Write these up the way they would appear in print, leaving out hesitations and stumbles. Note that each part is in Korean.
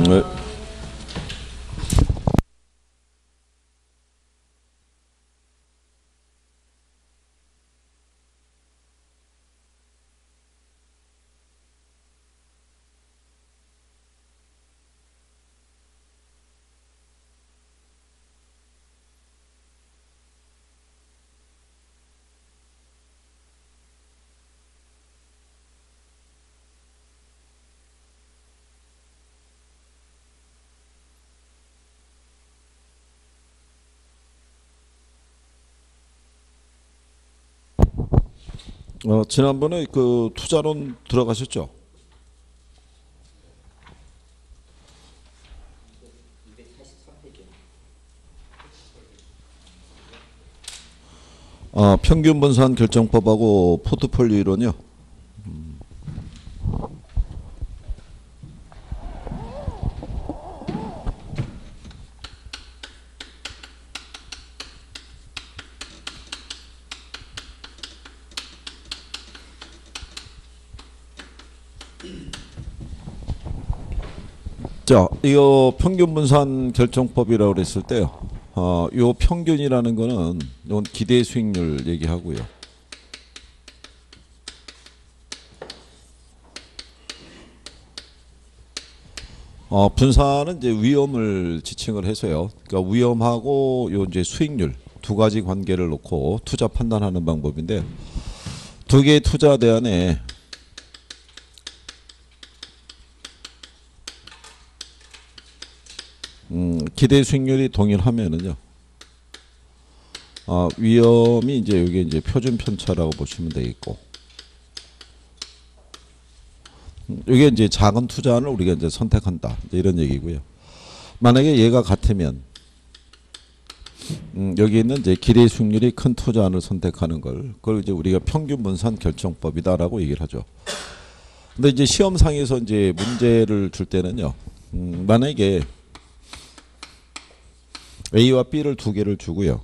네. 지난번에 그 투자론 들어가셨죠? 평균 분산 결정법하고 포트폴리오 이론이요. 자, 이거 평균 분산 결정법이라고 그랬을 때요. 요 평균이라는 거는 이건 기대 수익률 얘기하고요. 분산은 이제 위험을 지칭을 해서요. 그러니까 위험하고 요 이제 수익률 두 가지 관계를 놓고 투자 판단하는 방법인데, 두 개의 투자 대안에 기대 수익률이 동일하면은요. 위험이 이제 여기 이제 표준 편차라고 보시면 되겠고, 이게 이제 작은 투자를 우리가 이제 선택한다, 이제 이런 얘기고요. 만약에 얘가 같으면 여기 있는 이제 기대 수익률이 큰 투자안을 선택하는 걸, 그걸 이제 우리가 평균 분산 결정법이다라고 얘기를 하죠. 근데 이제 시험상에서 이제 문제를 줄 때는요, 만약에 A와 B를 두 개를 주고요.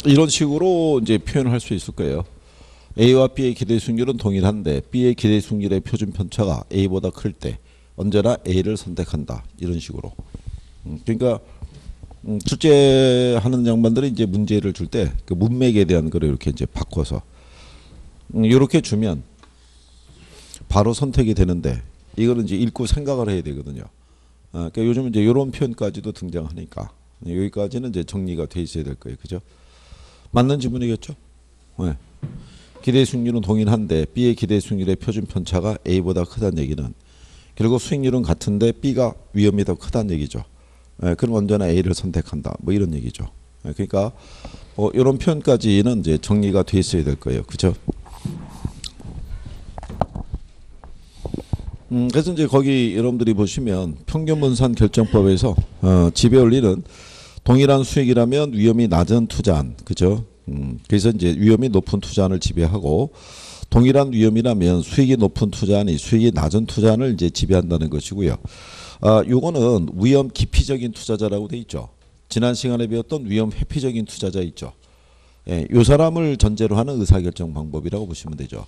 이런 식으로 이제 표현을 할 수 있을 거예요. A와 B의 기대 수익률은 동일한데 B의 기대 수익률의 표준 편차가 A보다 클 때 언제나 A를 선택한다, 이런 식으로. 그러니까 출제하는 양반들이 이제 문제를 줄 때 그 문맥에 대한 거를 이렇게 이제 바꿔서 이렇게 주면 바로 선택이 되는데, 이거는 이제 읽고 생각을 해야 되거든요. 그러니까 요즘 이제 이런 표현까지도 등장하니까 여기까지는 이제 정리가 돼 있어야 될 거예요, 그죠? 맞는 지문이겠죠? 네. 기대 수익률은 동일한데 B의 기대 수익률의 표준 편차가 A보다 크다는 얘기는 결국 수익률은 같은데 B가 위험이 더 크다는 얘기죠. 그럼 언제나 A를 선택한다, 뭐 이런 얘기죠. 그러니까 이런 표현까지는 이제 정리가 돼 있어야 될 거예요, 그죠? 그래서 이제 거기 여러분들이 보시면 평균 분산 결정법에서 지배 원리는 동일한 수익이라면 위험이 낮은 투자안, 그죠? 그래서 이제 위험이 높은 투자안을 지배하고, 동일한 위험이라면 수익이 높은 투자안이 수익이 낮은 투자안을 이제 지배한다는 것이고요. 요거는 위험 기피적인 투자자라고 돼 있죠. 지난 시간에 배웠던 위험 회피적인 투자자 있죠. 예, 요 사람을 전제로 하는 의사결정 방법이라고 보시면 되죠.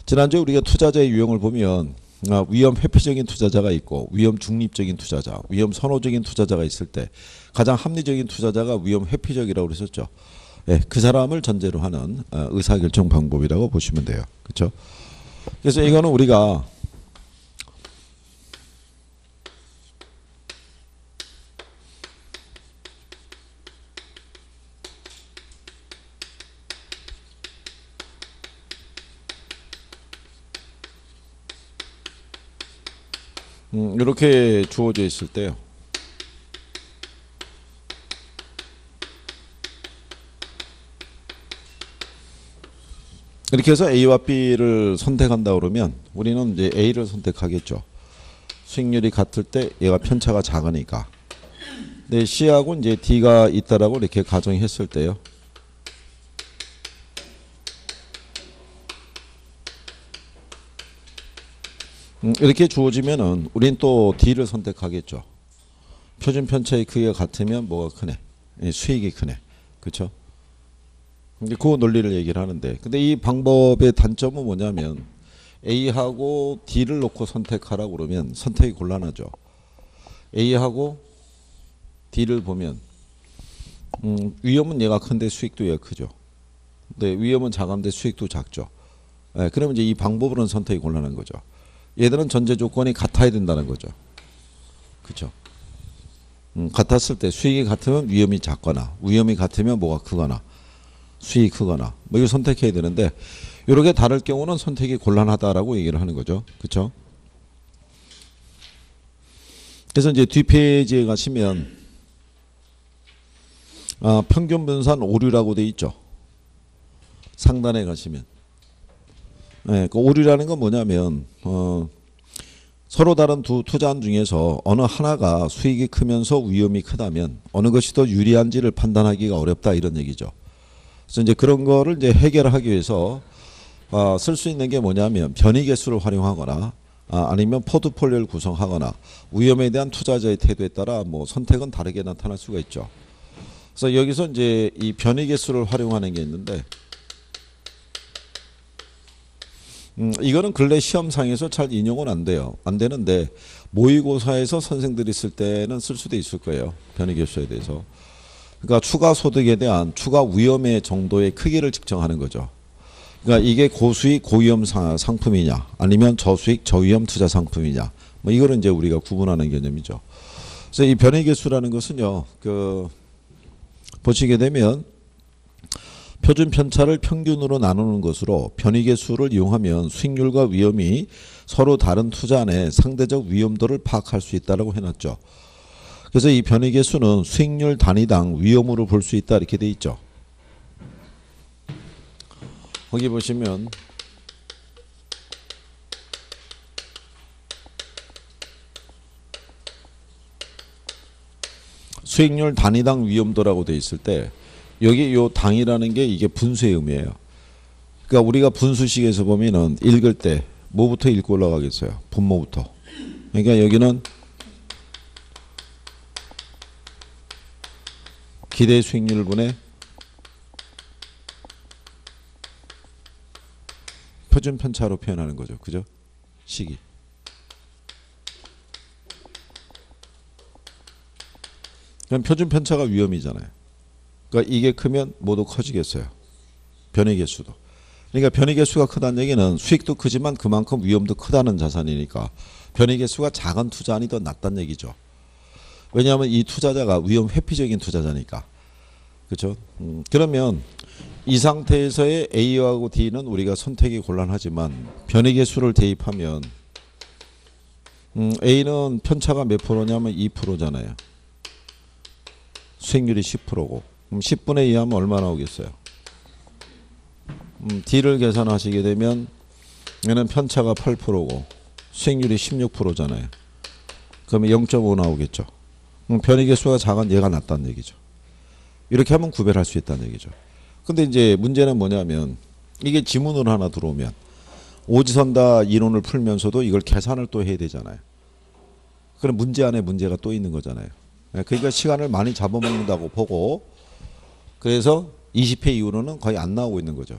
지난주에 우리가 투자자의 유형을 보면 위험 회피적인 투자자가 있고 위험 중립적인 투자자, 위험 선호적인 투자자가 있을 때 가장 합리적인 투자자가 위험 회피적이라고 그랬었죠. 예, 그 사람을 전제로 하는 의사결정 방법이라고 보시면 돼요. 그렇죠? 그래서 이거는 우리가 이렇게 주어져 있을 때요. 이렇게 해서 A와 B를 선택한다 그러면 우리는 이제 A를 선택하겠죠. 수익률이 같을 때 얘가 편차가 작으니까. 근데 C하고 이제 D가 있다라고 이렇게 가정했을 때요. 이렇게 주어지면은 우린 또 D를 선택하겠죠. 표준 편차의 크기가 같으면 뭐가 크네? 수익이 크네. 그렇죠? 이제 그 논리를 얘기를 하는데, 근데 이 방법의 단점은 뭐냐면 A하고 D를 놓고 선택하라고 그러면 선택이 곤란하죠. A하고 D를 보면 위험은 얘가 큰데 수익도 얘가 크죠. 근데 위험은 작은데 수익도 작죠. 그러면 이제 이 방법으로는 선택이 곤란한 거죠. 얘들은 전제 조건이 같아야 된다는 거죠. 그렇죠? 같았을 때 수익이 같으면 위험이 작거나 위험이 같으면 뭐가 크거나 수익이 크거나 뭐 이걸 선택해야 되는데 이렇게 다를 경우는 선택이 곤란하다라고 얘기를 하는 거죠. 그렇죠? 그래서 이제 뒷페이지에 가시면 평균 분산 오류라고 돼 있죠. 상단에 가시면 그 오류라는 건 뭐냐면 서로 다른 두 투자안 중에서 어느 하나가 수익이 크면서 위험이 크다면 어느 것이 더 유리한지를 판단하기가 어렵다 이런 얘기죠. 그래서 이제 그런 거를 이제 해결하기 위해서 쓸 수 있는 게 뭐냐면 변이계수를 활용하거나 아니면 포트폴리오를 구성하거나 위험에 대한 투자자의 태도에 따라 뭐 선택은 다르게 나타날 수가 있죠. 그래서 여기서 이제 이 변이계수를 활용하는 게 있는데 이거는 근래 시험상에서 잘 인용은 안 돼요. 안 되는데 모의고사에서 선생들이 쓸 때는 쓸 수도 있을 거예요. 변이계수에 대해서. 그러니까 추가 소득에 대한 추가 위험의 정도의 크기를 측정하는 거죠. 그러니까 이게 고수익 고위험 상품이냐 아니면 저수익 저위험 투자 상품이냐 뭐 이거를 이제 우리가 구분하는 개념이죠. 그래서 이 변이계수라는 것은요. 보시게 되면 표준 편차를 평균으로 나누는 것으로 변이계수를 이용하면 수익률과 위험이 서로 다른 투자안의 상대적 위험도를 파악할 수 있다고 해놨죠. 그래서 이 변이계수는 수익률 단위당 위험으로 볼 수 있다 이렇게 돼 있죠. 거기 보시면 수익률 단위당 위험도라고 돼 있을 때 여기 요 당이라는 게 이게 분수의 의미예요. 그러니까 우리가 분수식에서 보면은 읽을 때 뭐부터 읽고 올라가겠어요? 분모부터. 그러니까 여기는 기대 수익률분의 표준 편차로 표현하는 거죠. 그죠? 식이. 그럼 표준 편차가 위험이잖아요. 그러니까 이게 크면 뭐도 커지겠어요. 변이계수도. 그러니까 변이계수가 크다는 얘기는 수익도 크지만 그만큼 위험도 크다는 자산이니까 변이계수가 작은 투자안이 더 낫다는 얘기죠. 왜냐하면 이 투자자가 위험 회피적인 투자자니까. 그렇죠? 그러면 이 상태에서의 A하고 D는 우리가 선택이 곤란하지만 변이계수를 대입하면 A는 편차가 몇 프로냐면 2%잖아요. 수익률이 10%고 그럼 10분의 2 하면 얼마 나오겠어요? D를 계산하시게 되면 얘는 편차가 8%고 수익률이 16%잖아요. 그러면 0.5 나오겠죠. 변이계수가 작은 얘가 낫다는 얘기죠. 이렇게 하면 구별할 수 있다는 얘기죠. 근데 이제 문제는 뭐냐면 이게 지문으로 하나 들어오면 오지선다 이론을 풀면서도 이걸 계산을 또 해야 되잖아요. 그럼 문제 안에 문제가 또 있는 거잖아요. 그러니까 시간을 많이 잡아먹는다고 보고 그래서 20회 이후로는 거의 안 나오고 있는 거죠.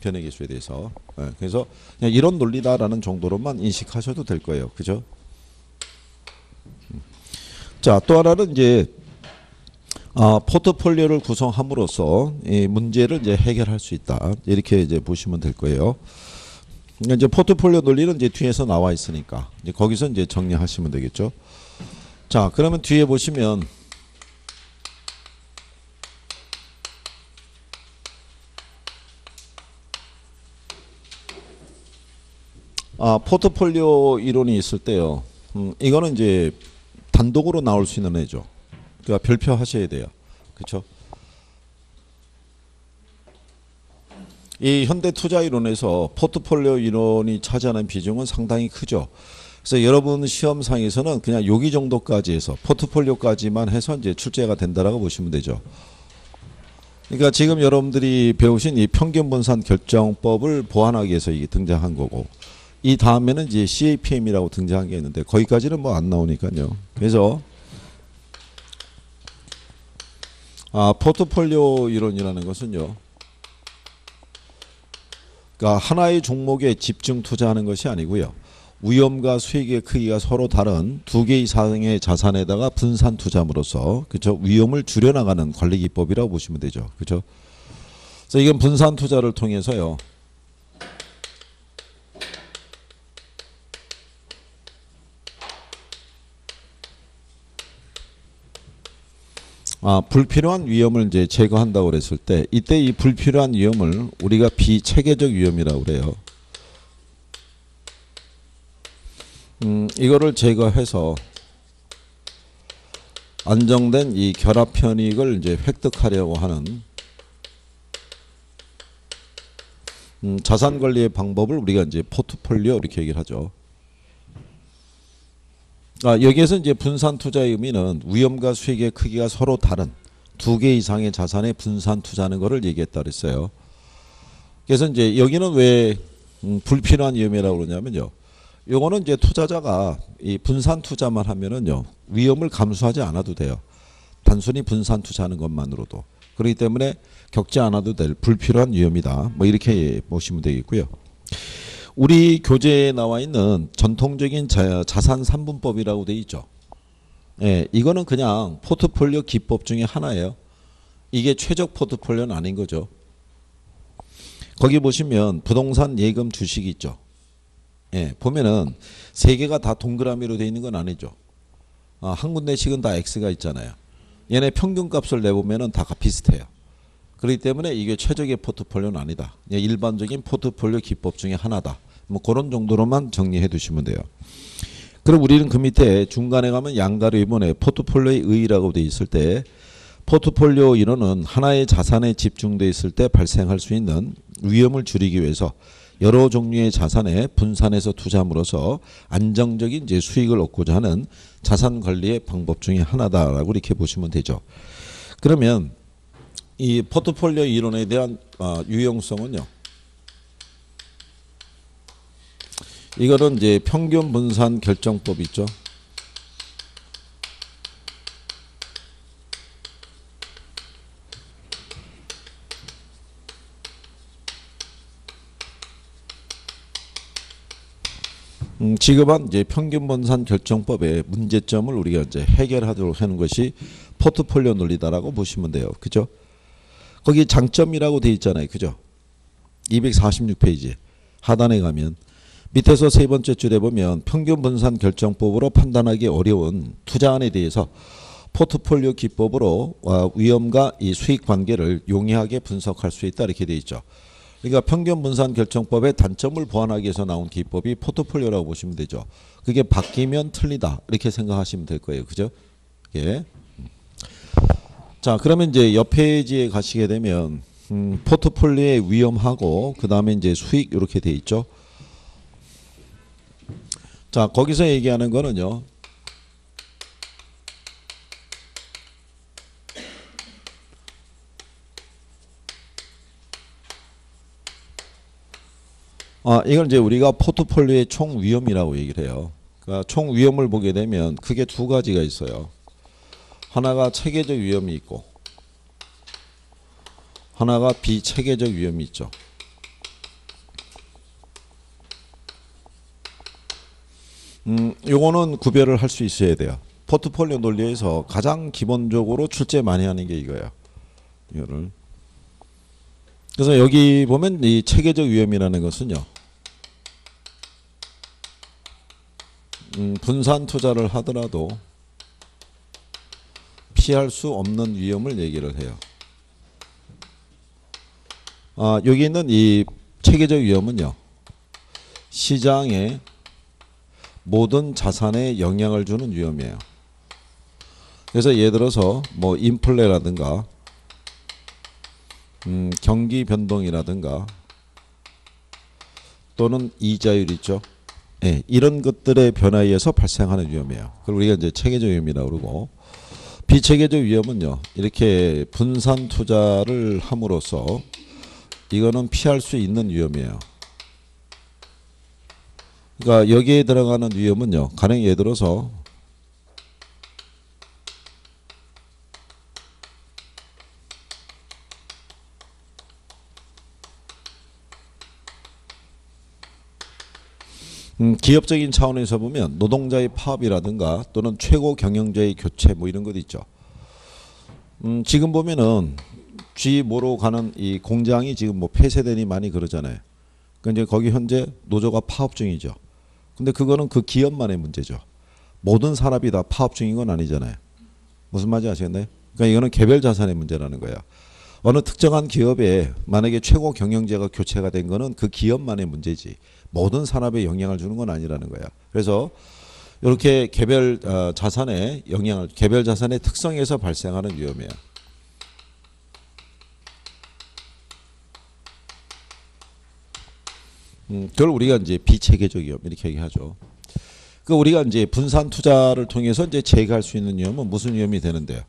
변이계수에 대해서. 그래서 그냥 이런 논리다라는 정도로만 인식하셔도 될 거예요. 그죠? 자, 또 하나는 이제 포트폴리오를 구성함으로써 이 문제를 이제 해결할 수 있다. 이렇게 이제 보시면 될 거예요. 이제 포트폴리오 논리는 이제 뒤에서 나와 있으니까 이제 거기서 이제 정리하시면 되겠죠. 자, 그러면 뒤에 보시면 포트폴리오 이론이 있을 때요. 이거는 이제 단독으로 나올 수 있는 애죠. 그러니까 별표 하셔야 돼요. 그렇죠? 이 현대투자이론에서 포트폴리오 이론이 차지하는 비중은 상당히 크죠. 그래서 여러분 시험상에서는 그냥 여기 정도까지 해서 포트폴리오까지만 해서 이제 출제가 된다라고 보시면 되죠. 그러니까 지금 여러분들이 배우신 이 평균 분산 결정법을 보완하기 위해서 이게 등장한 거고, 이 다음에는 이제 CAPM이라고 등장한 게 있는데 거기까지는 뭐 안 나오니까요. 그래서 포트폴리오 이론이라는 것은요, 그러니까 하나의 종목에 집중 투자하는 것이 아니고요, 위험과 수익의 크기가 서로 다른 두 개 이상의 자산에다가 분산 투자함으로써, 그렇죠, 위험을 줄여나가는 관리 기법이라고 보시면 되죠. 그렇죠? 그래서 이건 분산 투자를 통해서요, 불필요한 위험을 이제 제거한다고 그랬을 때, 이때 이 불필요한 위험을 우리가 비체계적 위험이라고 그래요. 이거를 제거해서 안정된 이 결합 편익을 이제 획득하려고 하는 자산 관리의 방법을 우리가 이제 포트폴리오 이렇게 얘기를 하죠. 여기에서 이제 분산 투자의 의미는 위험과 수익의 크기가 서로 다른 두 개 이상의 자산에 분산 투자하는 것을 얘기했다 그랬어요. 그래서 이제 여기는 왜 불필요한 위험이라고 그러냐면요, 요거는 이제 투자자가 이 분산 투자만 하면은요, 위험을 감수하지 않아도 돼요. 단순히 분산 투자하는 것만으로도. 그렇기 때문에 겪지 않아도 될 불필요한 위험이다, 뭐 이렇게 보시면 되겠고요. 우리 교재에 나와 있는 전통적인 자산 3분법이라고 되어 있죠. 예, 이거는 그냥 포트폴리오 기법 중에 하나예요. 이게 최적 포트폴리오는 아닌 거죠. 거기 보시면 부동산, 예금, 주식이 있죠. 예, 보면은 세 개가 다 동그라미로 되어 있는 건 아니죠. 한 군데씩은 다 X가 있잖아요. 얘네 평균값을 내보면은 다 비슷해요. 그렇기 때문에 이게 최적의 포트폴리오는 아니다. 일반적인 포트폴리오 기법 중에 하나다. 뭐 그런 정도로만 정리해 두시면 돼요. 그럼 우리는 그 밑에 중간에 가면 양가로 이번에 포트폴리오의 의의라고 되어 있을 때, 포트폴리오 이론은 하나의 자산에 집중되어 있을 때 발생할 수 있는 위험을 줄이기 위해서 여러 종류의 자산에 분산해서 투자함으로써 안정적인 이제 수익을 얻고자 하는 자산 관리의 방법 중에 하나다라고 이렇게 보시면 되죠. 그러면 이 포트폴리오 이론에 대한 유용성은요, 이거는 이제 평균 분산 결정법 있죠. 지급한 이제 평균 분산 결정법의 문제점을 우리가 이제 해결하도록 하는 것이 포트폴리오 논리다라고 보시면 돼요. 그죠? 거기 장점이라고 돼 있잖아요. 그죠? 246페이지 하단에 가면 밑에서 세 번째 줄에 보면 평균 분산 결정법으로 판단하기 어려운 투자안에 대해서 포트폴리오 기법으로 위험과 이 수익 관계를 용이하게 분석할 수 있다, 이렇게 돼 있죠. 그러니까 평균 분산 결정법의 단점을 보완하기 위해서 나온 기법이 포트폴리오라고 보시면 되죠. 그게 바뀌면 틀리다, 이렇게 생각하시면 될 거예요. 그죠? 예. 자, 그러면 이제 옆 페이지에 가시게 되면 포트폴리오의 위험하고 그 다음에 이제 수익 이렇게 돼 있죠. 자, 거기서 얘기하는 거는요, 이걸 이제 우리가 포트폴리오의 총 위험이라고 얘기를 해요. 그러니까 총 위험을 보게 되면 크게 두 가지가 있어요. 하나가 체계적 위험이 있고 하나가 비체계적 위험이 있죠. 요거는 구별을 할 수 있어야 돼요. 포트폴리오 논리에서 가장 기본적으로 출제 많이 하는 게 이거예요. 이거를. 그래서 여기 보면 이 체계적 위험이라는 것은요, 분산 투자를 하더라도 피할 수 없는 위험을 얘기를 해요. 여기 있는 이 체계적 위험은요, 시장에 모든 자산에 영향을 주는 위험이에요. 그래서 예를 들어서 뭐 인플레라든가 경기 변동이라든가 또는 이자율 있죠. 예, 이런 것들의 변화에 의해서 발생하는 위험이에요. 그걸 우리가 이제 체계적 위험이라고 그러고, 비체계적 위험은요, 이렇게 분산 투자를 함으로써 이거는 피할 수 있는 위험이에요. 그러니까 여기에 들어가는 위험은요, 가령 예를 들어서 기업적인 차원에서 보면 노동자의 파업이라든가 또는 최고 경영자의 교체 뭐 이런 것 있죠. 지금 보면은 G모로 가는 이 공장이 지금 뭐 폐쇄되니 많이 그러잖아요. 그러니까 이제 거기 현재 노조가 파업 중이죠. 근데 그거는 그 기업만의 문제죠. 모든 산업이 다 파업 중인 건 아니잖아요. 무슨 말인지 아시겠나요? 그러니까 이거는 개별 자산의 문제라는 거야. 어느 특정한 기업에 만약에 최고 경영자가 교체가 된 거는 그 기업만의 문제지 모든 산업에 영향을 주는 건 아니라는 거야. 그래서 이렇게 개별 자산에 영향을, 개별 자산의 특성에서 발생하는 위험이야. 그걸 우리가 이제 비체계적 위험 이렇게 얘기하죠. 그 우리가 이제 분산 투자를 통해서 이제 제거할 수 있는 위험은 무슨 위험이 되는데요?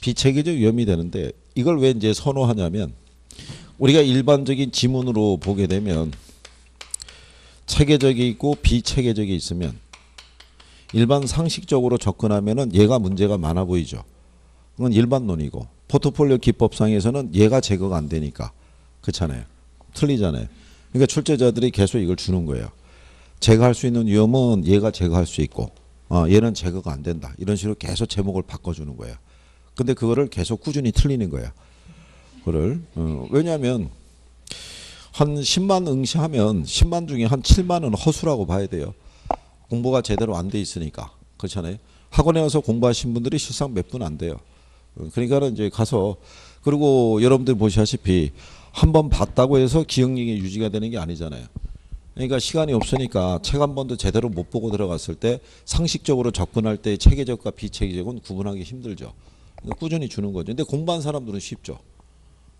비체계적 위험이 되는데, 이걸 왜 이제 선호하냐면, 우리가 일반적인 지문으로 보게 되면 체계적이 있고 비체계적이 있으면 일반 상식적으로 접근하면은 얘가 문제가 많아 보이죠. 그건 일반론이고, 포트폴리오 기법상에서는 얘가 제거가 안 되니까 그렇잖아요. 틀리잖아요. 그러니까 출제자들이 계속 이걸 주는 거예요. 제거할 수 있는 위험은 얘가 제거할 수 있고, 얘는 제거가 안 된다. 이런 식으로 계속 제목을 바꿔주는 거예요. 근데 그거를 계속 꾸준히 틀리는 거야. 그거를 왜냐하면 한 10만 응시하면 10만 중에 한 7만은 허수라고 봐야 돼요. 공부가 제대로 안 돼 있으니까. 그렇잖아요. 학원에 와서 공부하신 분들이 실상 몇 분 안 돼요. 그러니까는 이제 가서, 그리고 여러분들 보시다시피 한 번 봤다고 해서 기억력이 유지가 되는 게 아니잖아요. 그러니까 시간이 없으니까 책 한 번도 제대로 못 보고 들어갔을 때 상식적으로 접근할 때 체계적과 비체계적은 구분하기 힘들죠. 꾸준히 주는 거죠. 근데 공부한 사람들은 쉽죠.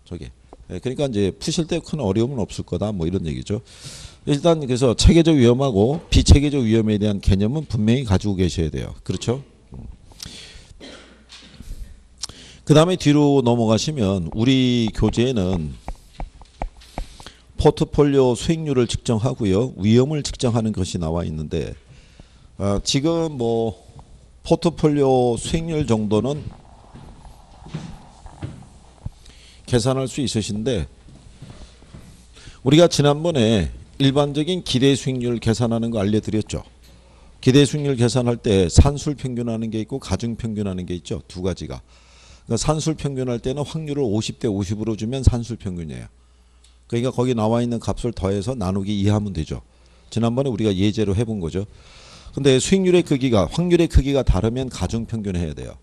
저게. 그러니까 이제 푸실 때 큰 어려움은 없을 거다. 뭐 이런 얘기죠. 일단 그래서 체계적 위험하고 비체계적 위험에 대한 개념은 분명히 가지고 계셔야 돼요. 그렇죠? 그 다음에 뒤로 넘어가시면 우리 교재에는 포트폴리오 수익률을 측정하고요, 위험을 측정하는 것이 나와 있는데, 지금 뭐 포트폴리오 수익률 정도는 계산할 수 있으신데, 우리가 지난번에 일반적인 기대 수익률 계산하는 거 알려드렸죠. 기대 수익률 계산할 때 산술 평균하는 게 있고 가중 평균하는 게 있죠. 두 가지가. 그러니까 산술 평균할 때는 확률을 50대 50으로 주면 산술 평균이에요. 그러니까 거기 나와 있는 값을 더해서 나누기 2하면 되죠. 지난번에 우리가 예제로 해본 거죠. 근데 수익률의 크기가, 확률의 크기가 다르면 가중 평균해야 돼요.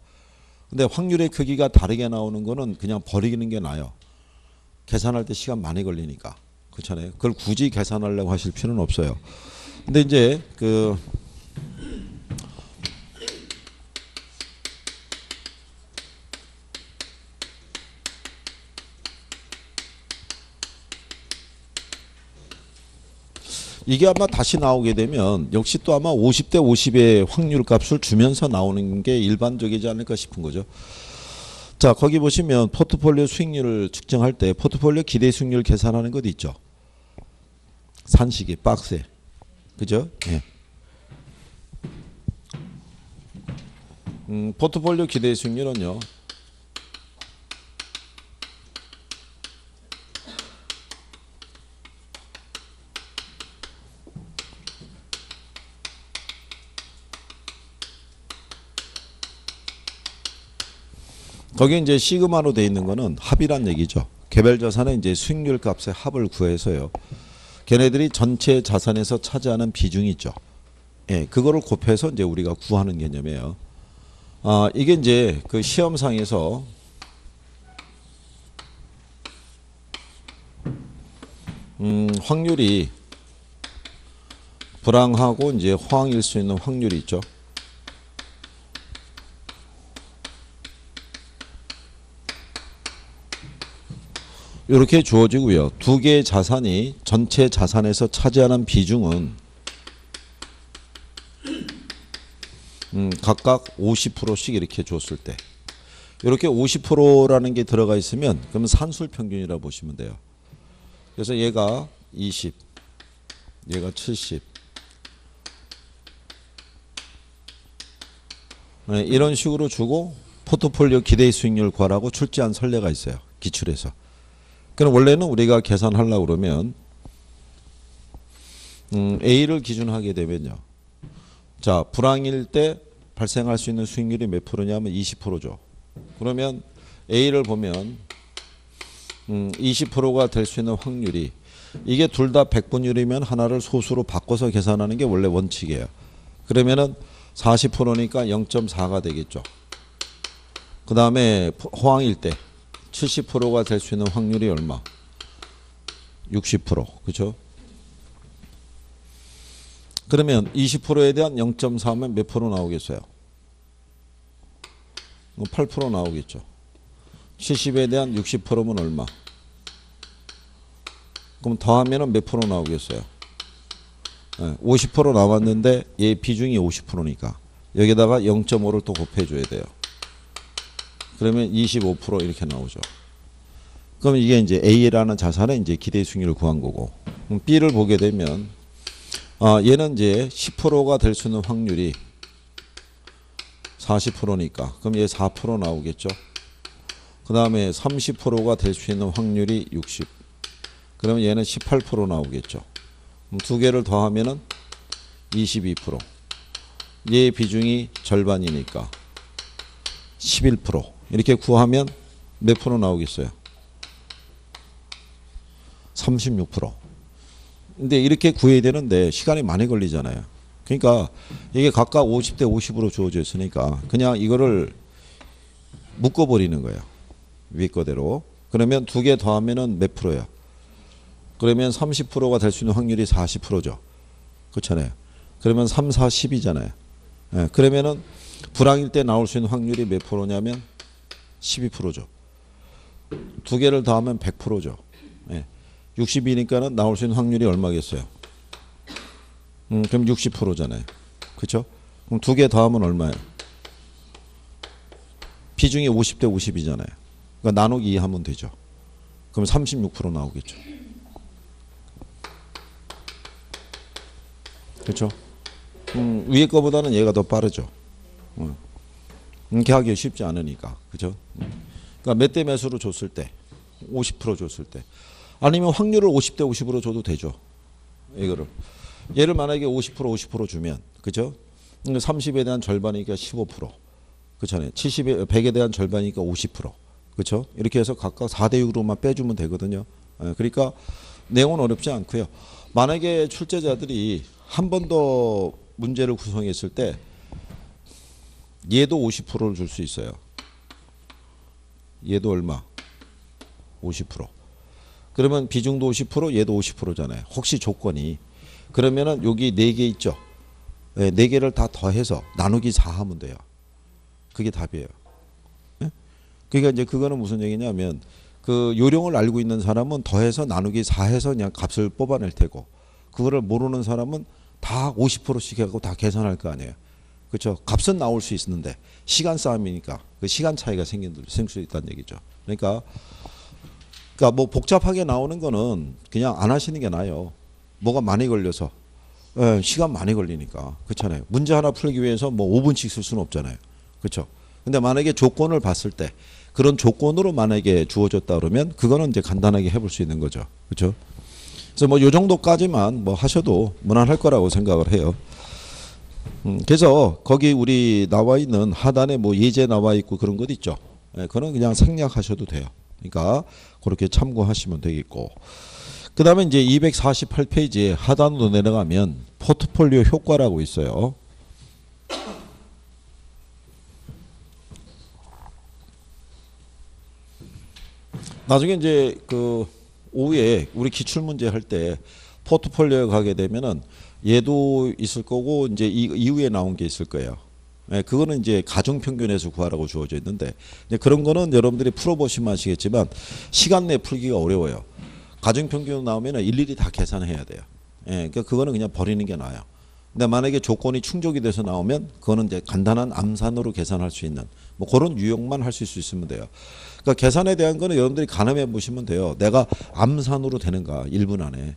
근데 확률의 크기가 다르게 나오는 거는 그냥 버리는 게 나아요. 계산할 때 시간 많이 걸리니까. 그렇잖아요. 그걸 굳이 계산하려고 하실 필요는 없어요. 근데 이제 이게 아마 다시 나오게 되면 역시 또 아마 50대 50의 확률 값을 주면서 나오는 게 일반적이지 않을까 싶은 거죠. 자, 거기 보시면 포트폴리오 수익률을 측정할 때 포트폴리오 기대 수익률 계산하는 것 있죠. 산식이 박스에. 그죠? 예. 포트폴리오 기대 수익률은요, 거기 이제 시그마로 돼 있는 거는 합이란 얘기죠. 개별 자산의 이제 수익률 값의 합을 구해서요, 걔네들이 전체 자산에서 차지하는 비중이 있죠. 예, 그거를 곱해서 이제 우리가 구하는 개념이에요. 이게 이제 그 시험상에서 확률이 불황하고 이제 호황일 수 있는 확률이 있죠. 이렇게 주어지고요. 두 개의 자산이 전체 자산에서 차지하는 비중은 각각 50%씩 이렇게 줬을 때 이렇게 50%라는 게 들어가 있으면 그러면 산술 평균이라고 보시면 돼요. 그래서 얘가 20, 얘가 70 이런 식으로 주고 포트폴리오 기대 수익률 구하라고 출제한 선례가 있어요. 기출에서. 그럼 원래는 우리가 계산하려고 그러면 A를 기준하게 되면요. 자, 불황일 때 발생할 수 있는 수익률이 몇 프로냐면 20%죠. 그러면 A를 보면 20%가 될 수 있는 확률이 이게 둘 다 100분율이면 하나를 소수로 바꿔서 계산하는 게 원래 원칙이에요. 그러면은 40%니까 0.4가 되겠죠. 그 다음에 호황일 때 70%가 될 수 있는 확률이 얼마? 60%. 그죠? 그러면 20%에 대한 0.4면 몇 프로 나오겠어요? 8% 나오겠죠. 70에 대한 60%면 얼마? 그럼 더하면 몇 프로 나오겠어요? 50% 나왔는데 얘 비중이 50%니까 여기다가 0.5를 또 곱해줘야 돼요. 그러면 25% 이렇게 나오죠. 그럼 이게 이제 A라는 자산의 이제 기대 수익률을 구한 거고, 그럼 B를 보게 되면 얘는 이제 10%가 될 수 있는 확률이 40%니까 그럼 얘 4% 나오겠죠. 그 다음에 30%가 될 수 있는 확률이 60. 그러면 얘는 18% 나오겠죠. 그럼 두 개를 더하면은 22%. 얘 비중이 절반이니까 11%. 이렇게 구하면 몇 프로 나오겠어요? 36%. 근데 이렇게 구해야 되는데 시간이 많이 걸리잖아요. 그러니까 이게 각각 50대 50으로 주어져 있으니까 그냥 이거를 묶어버리는 거예요. 위 거대로. 그러면 두 개 더하면은 몇 프로야? 그러면 30%가 될 수 있는 확률이 40%죠. 그렇잖아요. 그러면 3, 4, 10이잖아요. 예, 그러면은 불황일 때 나올 수 있는 확률이 몇 프로냐면 12%죠. 두 개를 더하면 100%죠. 예. 60이니까는 나올 수 있는 확률이 얼마겠어요? 그럼 60%잖아요. 그렇죠? 그럼 두 개 더하면 얼마예요? 비중이 50대 50이잖아요. 그러니까 나누기 2 하면 되죠. 그럼 36% 나오겠죠. 그렇죠? 위에 거보다는 얘가 더 빠르죠. 이렇게 하기 쉽지 않으니까. 그죠? 그러니까 몇 대 몇으로 줬을 때 50% 줬을 때 아니면 확률을 50대 50으로 줘도 되죠. 이거를 얘를 만약에 50% 주면 그죠? 30에 대한 절반이니까 15%. 그렇잖아요. 70에 100에 대한 절반이니까 50%. 그렇죠? 이렇게 해서 각각 4대 6으로만 빼주면 되거든요. 그러니까 내용은 어렵지 않고요. 만약에 출제자들이 한 번 더 문제를 구성했을 때 얘도 50%를 줄 수 있어요. 얘도 얼마? 50%. 그러면 비중도 50%, 얘도 50%잖아요. 혹시 조건이. 그러면은 여기 4개 있죠. 네, 4개를 다 더해서 나누기 4 하면 돼요. 그게 답이에요. 네? 그러니까 이제 그거는 무슨 얘기냐면 그 요령을 알고 있는 사람은 더해서 나누기 4 해서 그냥 값을 뽑아낼 테고 그거를 모르는 사람은 다 50%씩 하고 다 계산할 거 아니에요. 그렇죠? 값은 나올 수 있는데 시간 싸움이니까 그 시간 차이가 생길 수 있다는 얘기죠. 그러니까 뭐 복잡하게 나오는 거는 그냥 안 하시는 게 나아요. 뭐가 많이 걸려서 시간 많이 걸리니까 그렇잖아요. 문제 하나 풀기 위해서 뭐 5분씩 쓸 수는 없잖아요. 그렇죠? 근데 만약에 조건을 봤을 때 그런 조건으로 만약에 주어졌다 그러면 그거는 이제 간단하게 해볼 수 있는 거죠. 그렇죠? 그래서 뭐 요 정도까지만 뭐 하셔도 무난할 거라고 생각을 해요. 그래서 거기 우리 나와 있는 하단에 뭐 예제 나와 있고 그런 것 있죠. 그거는 그냥 생략하셔도 돼요. 그러니까 그렇게 참고하시면 되겠고. 그 다음에 이제 248페이지에 하단으로 내려가면 포트폴리오 효과라고 있어요. 나중에 이제 그 오후에 우리 기출문제 할 때 포트폴리오에 가게 되면은 얘도 있을 거고 이제 이 이후에 나온 게 있을 거예요. 예, 그거는 이제 가중평균에서 구하라고 주어져 있는데 이제 그런 거는 여러분들이 풀어보시면 아시겠지만 시간 내에 풀기가 어려워요. 가중평균 나오면 일일이 다 계산해야 돼요. 예, 그러니까 그거는 그냥 버리는 게 나아요. 근데 만약에 조건이 충족이 돼서 나오면 그거는 이제 간단한 암산으로 계산할 수 있는 뭐 그런 유형만 할 수 있으면 돼요. 그러니까 계산에 대한 거는 여러분들이 가늠해 보시면 돼요. 내가 암산으로 되는가 1분 안에.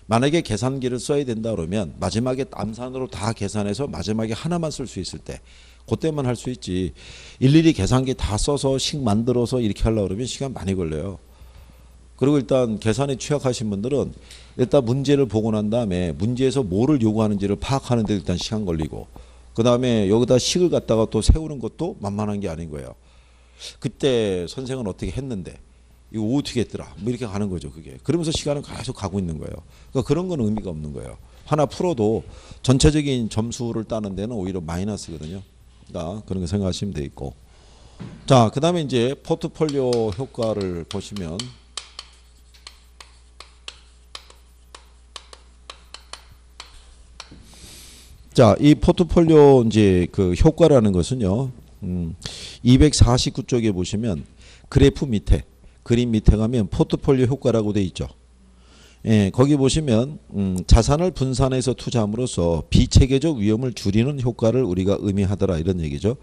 만약에 계산기를 써야 된다 그러면 마지막에 암산으로 다 계산해서 마지막에 하나만 쓸 수 있을 때 그때만 할 수 있지. 일일이 계산기 다 써서 식 만들어서 이렇게 하려고 그러면 시간 많이 걸려요. 그리고 일단 계산에 취약하신 분들은 일단 문제를 보고 난 다음에 문제에서 뭐를 요구하는지를 파악하는 데 일단 시간 걸리고 그 다음에 여기다 식을 갖다가 또 세우는 것도 만만한 게 아닌 거예요. 그때 선생은 어떻게 했는데 이거 어떻게 했더라 뭐 이렇게 가는 거죠. 그게 그러면서 시간은 계속 가고 있는 거예요. 그러니까 그런 건 의미가 없는 거예요. 하나 풀어도 전체적인 점수를 따는 데는 오히려 마이너스거든요. 그러니까 그런 거 생각하시면 돼 있고. 자, 그 다음에 이제 포트폴리오 효과를 보시면 자, 이 포트폴리오 이제 그 효과라는 것은요. 249쪽에 보시면 그래프 밑에 그림 밑에 가면 포트폴리오 효과라고 돼 있죠. 예, 거기 보시면 자산을 분산해서 투자함으로써 비체계적 위험을 줄이는 효과를 우리가 의미하더라 이런 얘기죠.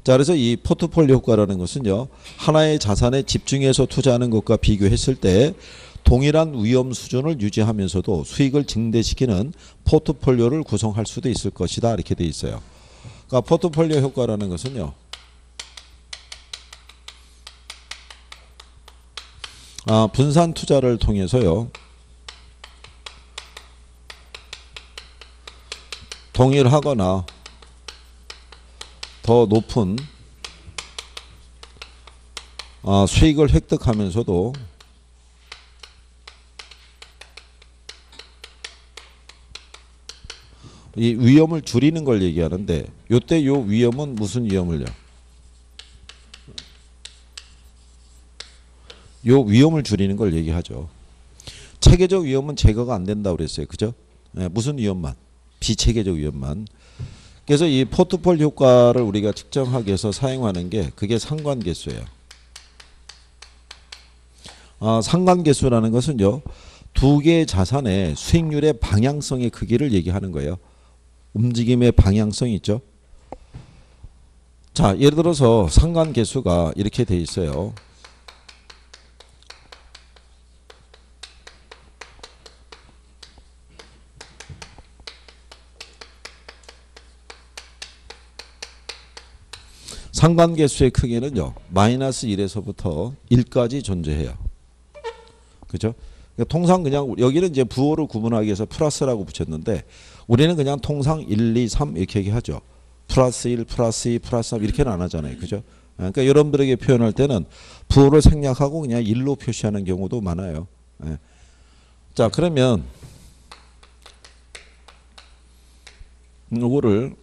자, 그래서 이 포트폴리오 효과라는 것은요. 하나의 자산에 집중해서 투자하는 것과 비교했을 때 동일한 위험 수준을 유지하면서도 수익을 증대시키는 포트폴리오를 구성할 수도 있을 것이다 이렇게 돼 있어요. 그러니까 포트폴리오 효과라는 것은요. 분산 투자를 통해서요. 동일하거나 더 높은 수익을 획득하면서도 이 위험을 줄이는 걸 얘기하는데 요때 요 위험은 무슨 위험을요? 요 위험을 줄이는 걸 얘기하죠. 체계적 위험은 제거가 안 된다고 그랬어요. 그죠? 네, 무슨 위험만? 비체계적 위험만. 그래서 이 포트폴리오 효과를 우리가 측정하기 위해서 사용하는 게 그게 상관계수예요. 상관계수라는 것은요. 두 개의 자산의 수익률의 방향성의 크기를 얘기하는 거예요. 움직임의 방향성이 있죠. 자, 예를 들어서 상관계수가 이렇게 돼 있어요. 상관계수의 크기는요. 마이너스 1에서부터 1까지 존재해요. 그죠? 통상 그냥 여기는 이제 부호를 구분하기 위해서 플러스라고 붙였는데 우리는 그냥 통상 1, 2, 3 이렇게 얘기하죠. 플러스 1, 플러스 2, 플러스 3 이렇게는 안 하잖아요. 그죠? 그러니까 여러분들에게 표현할 때는 부호를 생략하고 그냥 1로 표시하는 경우도 많아요. 자, 그러면 이거를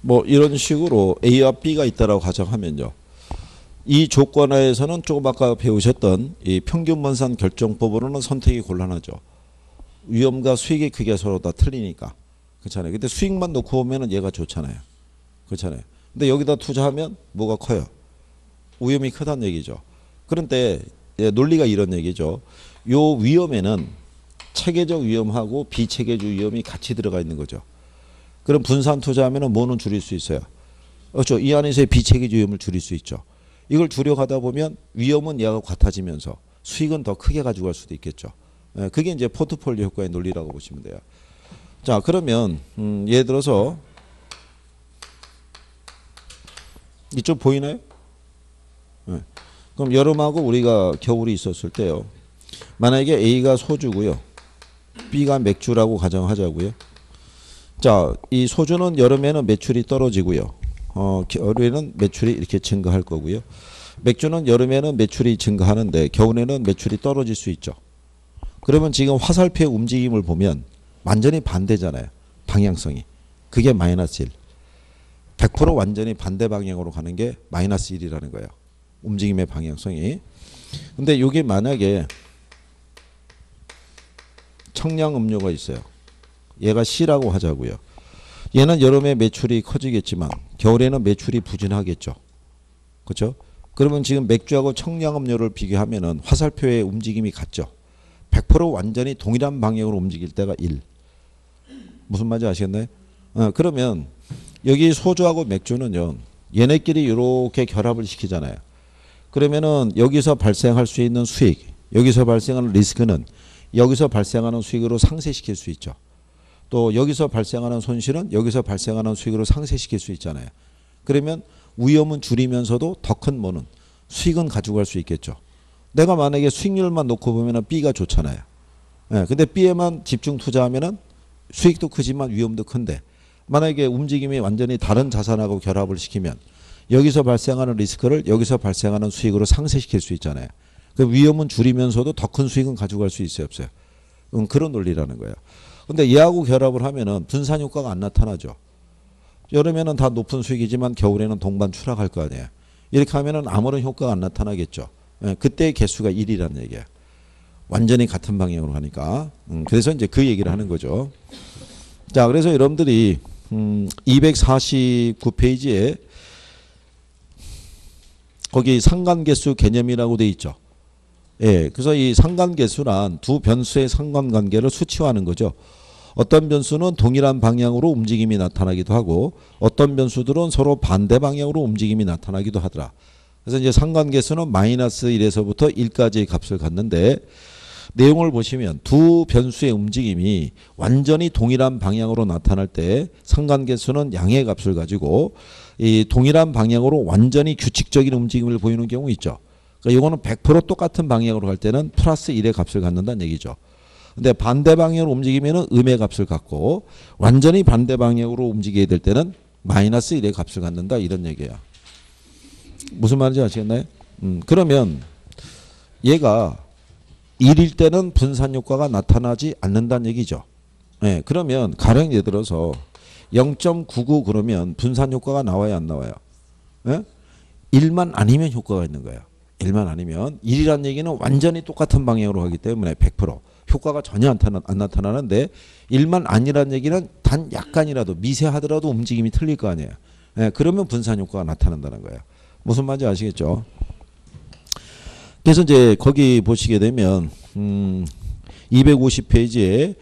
뭐 이런 식으로 A와 B가 있다라고 가정하면요. 이 조건 하에서는 조금 아까 배우셨던 이 평균분산 결정법으로는 선택이 곤란하죠. 위험과 수익의 크기가 서로 다 틀리니까. 그렇잖아요. 근데 수익만 놓고 보면은 얘가 좋잖아요. 그렇잖아요. 근데 여기다 투자하면 뭐가 커요? 위험이 크다는 얘기죠. 그런데 논리가 이런 얘기죠. 요 위험에는 체계적 위험하고 비체계적 위험이 같이 들어가 있는 거죠. 그럼 분산 투자하면 뭐는 줄일 수 있어요? 그렇죠. 이 안에서의 비체계적 위험을 줄일 수 있죠. 이걸 줄여가다 보면 위험은 얘가 같아지면서 수익은 더 크게 가지고 갈 수도 있겠죠. 그게 이제 포트폴리오 효과의 논리라고 보시면 돼요. 자, 그러면 예를 들어서 이쪽 보이나요? 그럼 여름하고 우리가 겨울이 있었을 때요. 만약에 A가 소주고요. B가 맥주라고 가정하자고요. 자, 이 소주는 여름에는 매출이 떨어지고요. 겨울에는 매출이 이렇게 증가할 거고요. 맥주는 여름에는 매출이 증가하는데 겨울에는 매출이 떨어질 수 있죠. 그러면 지금 화살표의 움직임을 보면 완전히 반대잖아요. 방향성이. 그게 마이너스 1. 100% 완전히 반대 방향으로 가는 게 마이너스 1이라는 거예요. 움직임의 방향성이. 근데 이게 만약에 청량 음료가 있어요. 얘가 C라고 하자고요. 얘는 여름에 매출이 커지겠지만 겨울에는 매출이 부진하겠죠. 그렇죠? 그러면 지금 맥주하고 청량 음료를 비교하면은 화살표의 움직임이 같죠. 100% 완전히 동일한 방향으로 움직일 때가 1. 무슨 말인지 아시겠나요? 그러면 여기 소주하고 맥주는요. 얘네끼리 이렇게 결합을 시키잖아요. 그러면은 여기서 발생할 수 있는 수익, 여기서 발생하는 리스크는 여기서 발생하는 수익으로 상쇄시킬 수 있죠. 또 여기서 발생하는 손실은 여기서 발생하는 수익으로 상쇄시킬 수 있잖아요. 그러면 위험은 줄이면서도 더 큰 뭐는 수익은 가져갈 수 있겠죠. 내가 만약에 수익률만 놓고 보면은 B가 좋잖아요. 근데 B에만 집중 투자하면은 수익도 크지만 위험도 큰데 만약에 움직임이 완전히 다른 자산하고 결합을 시키면 여기서 발생하는 리스크를 여기서 발생하는 수익으로 상쇄시킬 수 있잖아요. 그 위험은 줄이면서도 더 큰 수익은 가져갈 수 있어요, 없어요? 그런 논리라는 거예요. 근데 얘하고 결합을 하면은 분산 효과가 안 나타나죠. 여름에는 다 높은 수익이지만 겨울에는 동반 추락할 거 아니에요. 이렇게 하면은 아무런 효과가 안 나타나겠죠. 그때의 개수가 1이라는 얘기예요. 완전히 같은 방향으로 가니까. 그래서 이제 그 얘기를 하는 거죠. 자, 그래서 여러분들이 249페이지에 거기 상관계수 개념이라고 돼 있죠. 예, 그래서 이 상관계수란 두 변수의 상관관계를 수치화하는 거죠. 어떤 변수는 동일한 방향으로 움직임이 나타나기도 하고 어떤 변수들은 서로 반대 방향으로 움직임이 나타나기도 하더라. 그래서 이제 상관계수는 마이너스 1에서부터 1까지의 값을 갖는데 내용을 보시면 두 변수의 움직임이 완전히 동일한 방향으로 나타날 때 상관계수는 양의 값을 가지고 이 동일한 방향으로 완전히 규칙적인 움직임을 보이는 경우 있죠. 그러니까 이거는 100% 똑같은 방향으로 갈 때는 플러스 1의 값을 갖는다는 얘기죠. 근데 반대 방향으로 움직이면은 음의 값을 갖고 완전히 반대 방향으로 움직여야 될 때는 마이너스 1의 값을 갖는다 이런 얘기야. 무슨 말인지 아시겠나요? 그러면 얘가 1일 때는 분산 효과가 나타나지 않는다는 얘기죠. 네, 그러면 가령 예를 들어서 0.99 그러면 분산 효과가 나와야 안 나와요? 네? 1만 아니면 효과가 있는 거예요. 1만 아니면 1이란 얘기는 완전히 똑같은 방향으로 가기 때문에 100% 효과가 전혀 안 나타나는데 1만 아니란 얘기는 단 약간이라도 미세하더라도 움직임이 틀릴 거 아니에요. 네, 그러면 분산 효과가 나타난다는 거예요. 무슨 말인지 아시겠죠? 그래서 이제 거기 보시게 되면 250페이지에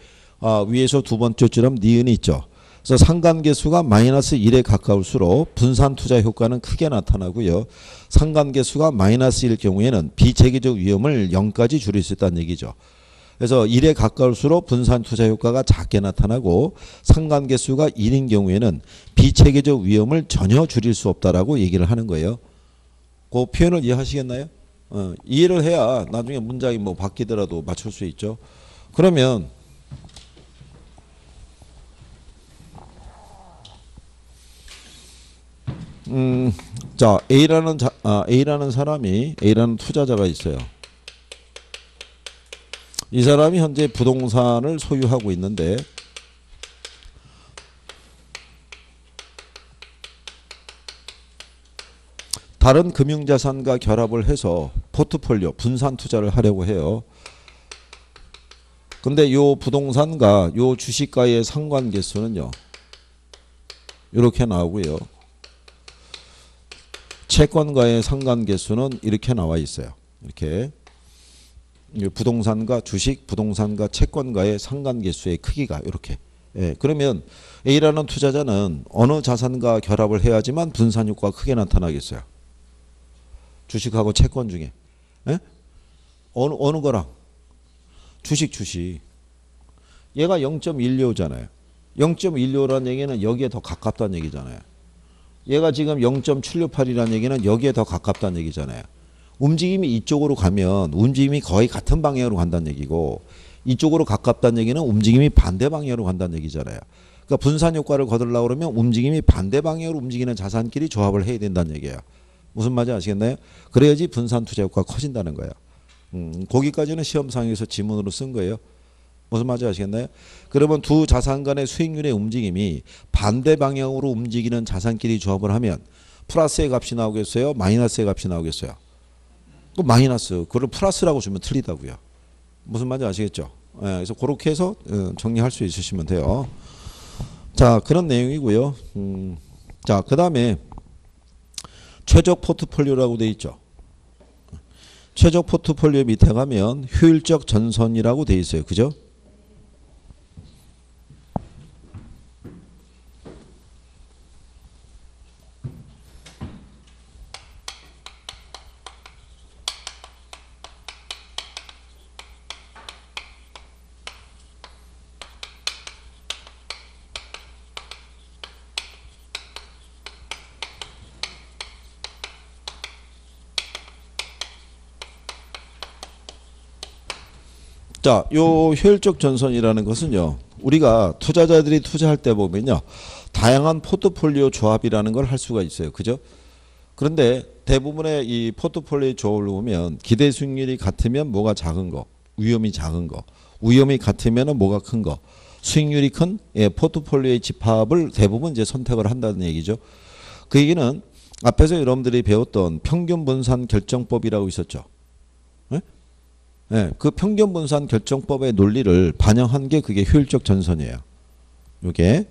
위에서 두 번째처럼 니은이 있죠. 그래서 상관계수가 마이너스 1에 가까울수록 분산 투자 효과는 크게 나타나고요. 상관계수가 마이너스 1일 경우에는 비체계적 위험을 0까지 줄일 수 있다는 얘기죠. 그래서 1에 가까울수록 분산 투자 효과가 작게 나타나고 상관계수가 1인 경우에는 비체계적 위험을 전혀 줄일 수 없다라고 얘기를 하는 거예요. 그 표현을 이해하시겠나요? 이해를 해야 나중에 문장이 뭐 바뀌더라도 맞출 수 있죠. 그러면 자 A라는 사람이 A라는 투자자가 있어요. 이 사람이 현재 부동산을 소유하고 있는데 다른 금융자산과 결합을 해서 포트폴리오 분산 투자를 하려고 해요. 근데 요 부동산과 요 주식과의 상관계수는요. 이렇게 나오고요. 채권과의 상관계수는 이렇게 나와 있어요. 이렇게 부동산과 주식, 부동산과 채권과의 상관계수의 크기가 이렇게. 예, 그러면 A라는 투자자는 어느 자산과 결합을 해야지만 분산 효과가 크게 나타나겠어요? 주식하고 채권 중에. 예? 어느 거랑? 주식. 얘가 0.12호잖아요. 0.12호라는 얘기는 여기에 더 가깝다는 얘기잖아요. 얘가 지금 0.768이라는 얘기는 여기에 더 가깝다는 얘기잖아요. 움직임이 이쪽으로 가면 움직임이 거의 같은 방향으로 간다는 얘기고 이쪽으로 가깝다는 얘기는 움직임이 반대 방향으로 간다는 얘기잖아요. 그러니까 분산 효과를 거두려고 그러면 움직임이 반대 방향으로 움직이는 자산끼리 조합을 해야 된다는 얘기예요. 무슨 말인지 아시겠나요? 그래야지 분산 투자 효과가 커진다는 거예요. 거기까지는 시험상에서 지문으로 쓴 거예요. 무슨 말인지 아시겠나요? 그러면 두 자산 간의 수익률의 움직임이 반대 방향으로 움직이는 자산끼리 조합을 하면 플러스의 값이 나오겠어요? 마이너스의 값이 나오겠어요? 또 마이너스. 그걸 플러스라고 주면 틀리다고요. 무슨 말인지 아시겠죠? 예, 그래서 그렇게 해서 정리할 수 있으시면 돼요. 자, 그런 내용이고요. 자, 그 다음에 최적 포트폴리오라고 되어 있죠. 최적 포트폴리오 밑에 가면 효율적 전선이라고 되어 있어요. 그죠? 자, 요 효율적 전선이라는 것은요. 우리가 투자자들이 투자할 때 보면요. 다양한 포트폴리오 조합이라는 걸 할 수가 있어요. 그죠? 그런데 대부분의 이 포트폴리오 조합을 보면 기대 수익률이 같으면 뭐가 작은 거, 위험이 작은 거, 위험이 같으면 뭐가 큰 거, 수익률이 큰 포트폴리오의 집합을 대부분 이제 선택을 한다는 얘기죠. 그 얘기는 앞에서 여러분들이 배웠던 평균 분산 결정법이라고 있었죠. 네, 그 평균 분산 결정법의 논리를 반영한 게 그게 효율적 전선이에요. 요게.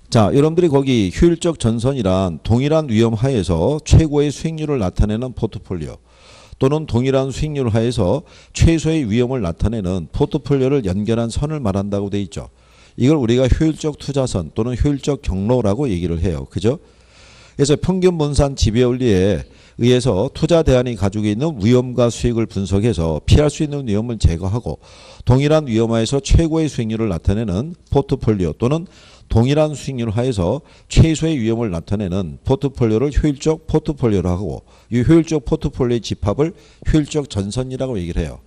자, 여러분들이 거기 효율적 전선이란 동일한 위험 하에서 최고의 수익률을 나타내는 포트폴리오 또는 동일한 수익률 하에서 최소의 위험을 나타내는 포트폴리오를 연결한 선을 말한다고 돼 있죠. 이걸 우리가 효율적 투자선 또는 효율적 경로라고 얘기를 해요. 그죠? 그래서 평균 분산 지배 원리에 의해서 투자 대안이 가지고 있는 위험과 수익을 분석해서 피할 수 있는 위험을 제거하고 동일한 위험하에서 최고의 수익률을 나타내는 포트폴리오 또는 동일한 수익률 하에서 최소의 위험을 나타내는 포트폴리오를 효율적 포트폴리오로 하고 이 효율적 포트폴리오의 집합을 효율적 전선이라고 얘기를 해요.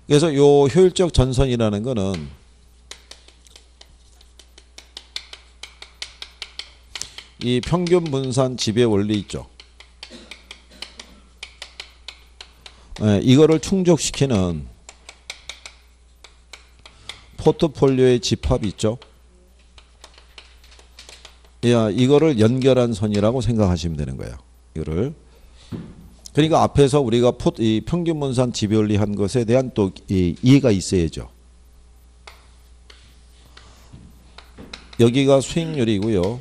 그래서 이 효율적 전선이라는 거는 이 평균 분산 지배 원리 있죠. 네, 이거를 충족시키는 포트폴리오의 집합이 있죠. 야, 이거를 연결한 선이라고 생각하시면 되는 거예요. 이거를. 그러니까 앞에서 우리가 이 평균 분산 지배 원리 한 것에 대한 또 이해가 있어야죠. 여기가 수익률이고요.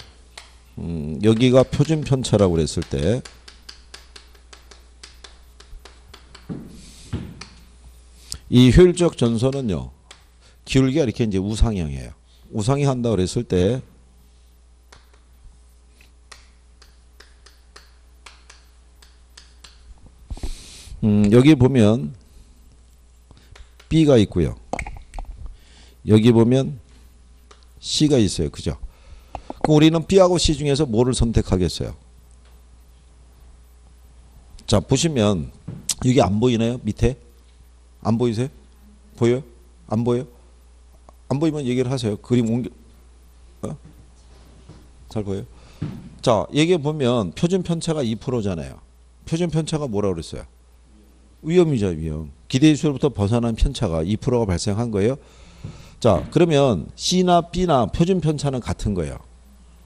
여기가 표준 편차라고 그랬을 때 이 효율적 전선은요. 기울기가 이렇게 이제 우상향이에요. 우상향한다 그랬을 때 여기 보면 B가 있고요. 여기 보면 C가 있어요. 그죠? 그럼 우리는 B하고 C 중에서 뭐를 선택하겠어요? 자, 보시면 이게 안 보이나요? 밑에? 안 보이세요? 보여요? 안 보여요? 안 보이면 얘기를 하세요. 그림 옮겨 잘 보여요? 자, 여기 보면 표준 편차가 2%잖아요. 표준 편차가 뭐라고 그랬어요? 위험이죠, 위험. 기대 수율부터 벗어난 편차가 2%가 발생한 거예요. 자, 그러면 C나 B나 표준 편차는 같은 거예요.